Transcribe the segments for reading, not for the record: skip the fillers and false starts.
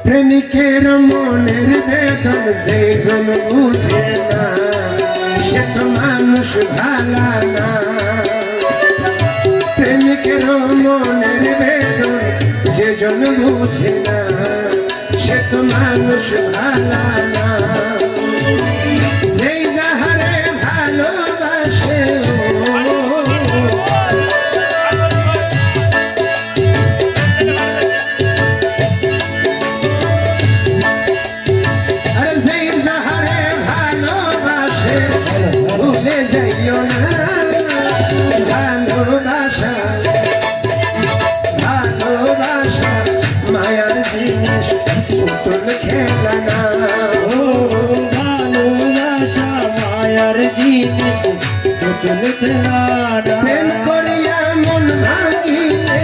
প্রেমিকের মনের বেদন যেজন বুঝে না সে তো মানুষ ভালা না। প্রেমিকের মনের বেদন যেজন বুঝে না সে তো মানুষ ভালা না। যেই যাহারে ভালোবাসে ভুলে যাইও না ভালোবাসা, ভালোবাসা মায়ার জিনিস পুতুল খেলা না। ও ভালোবাসা মায়ার জিনিস পুতুল খেলা না। প্রেম করিয়া মন ভাঙিলে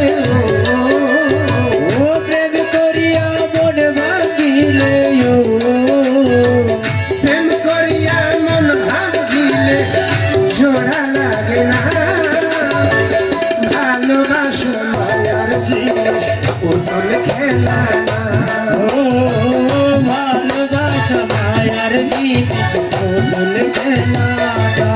ও প্রেম করিয়া মন ভাঙিলে ও প্রেম করিয়া মন ভাঙিলে জোড়া লাগে না। ভালোবাসা মায়ার জিনিস পুতুল খেলা না। ও ভালোবাসা মায়ার জিনিস পুতুল খেলা না।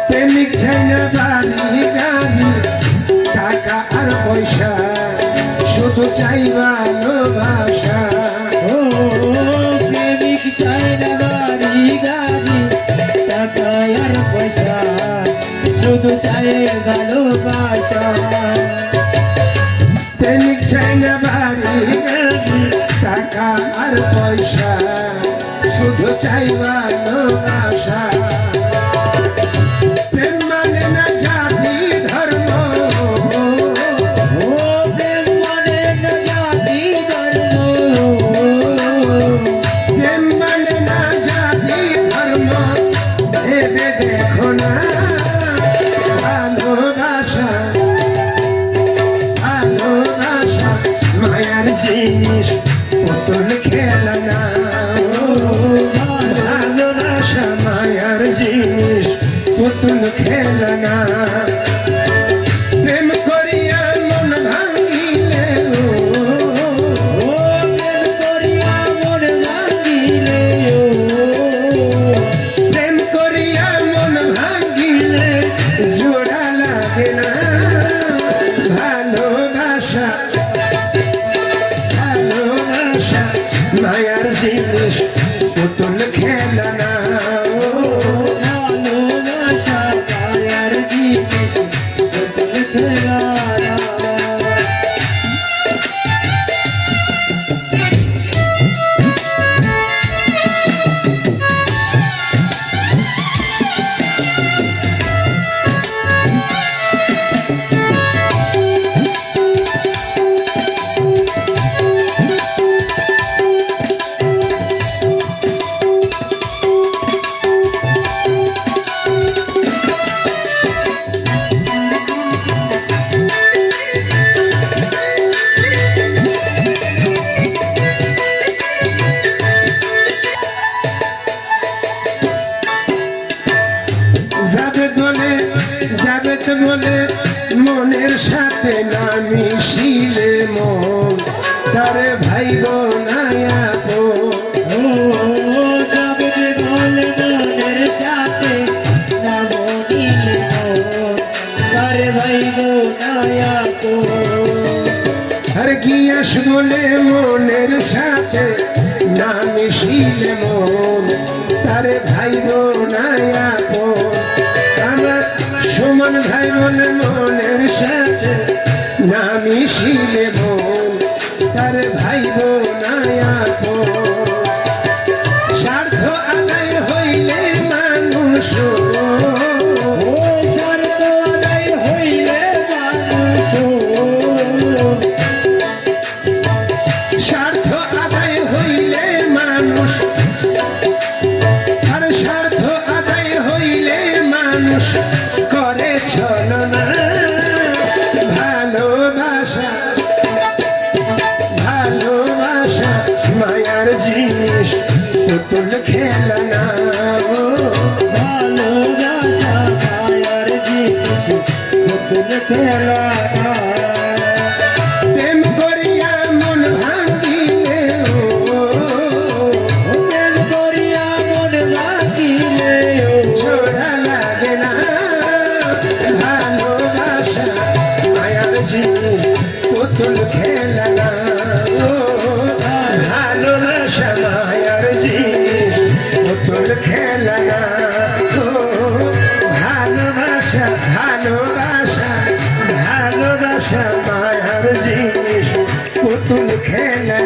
প্রেমিক ছাইনা বাড়ি গাড়ি টাকা আর পয়সা শুধু চাই ভালোবাসা। ও প্রেমিক চাই না বাড়ি গাড়ি টাকা আর পয়সা শুধু চাই ভালোবাসা। প্রেমিক ছাইনা বাড়ি গাড়ি টাকা আর পয়সা শুধু চাই ভালোবাসা। প্রেম মানে না জাতি ধর্ম, ও প্রেম মানে না জাতি ধর্ম, প্রেম মানে না জাতি ধর্ম ভেবে দেখো না। ভালোবাসা, ভালোবাসা মায়ার জিনিস পুতুল খেলা না। ভালোবাসা মায়ার জিনিস পুতুল খেলা না। প্রেম করিয়া মন ভাঙিলে ও প্রেম করিয়া মন ভাঙিলে ও প্রেম করিয়া মন ভাঙিলে জোড়া লাগে না। ভালোবাসা, ভালোবাসা মায়ার জিনিস পুতুল খেলা না। ভালোবাসা মায়ার জিনিস পুতুল খেলা না। যাবে তো বলে মনের সাথে না মিশিলে মন তারে ভাইব না আপন। ও যাবে বলে মনের সাথে না বলিলে মন তারে ভাইব না আপন। আর গিয়াস বলে মনের সাথে না মিশিলে মন তারে ভাইব না আপন। আমার সুমন ভাই বলে মনে মিশিলে মন তার ভাই বোনায়াপন স্বার্থ আদায় হইলে মানুষ ও স্বার্থ আদায় হইলে মানুষ স্বার্থ আদায় হইলে মানুষ আর স্বার্থ আদায় হইলে মানুষ করে ছলনা ভালোবাসা ভালোবাসা মায়ার জিনিস পুতুল খেলনা ভালোবাসা মায়ার জিনিস পুতুল খেলা প্রেম করিয়া মন ভাঙিলে প্রেম করিয়া মন ভাঙিলে ছোড়া লাগে না ভালোবাসা মায়ার জিনিস পুতুল খেলনা ভালোবাসা মায়ার জিনিস পুতুল খেলনা ভালোবাসা ভালোবাসা ভালোবাসা মায়ার জিনিস পুতুল খেলনা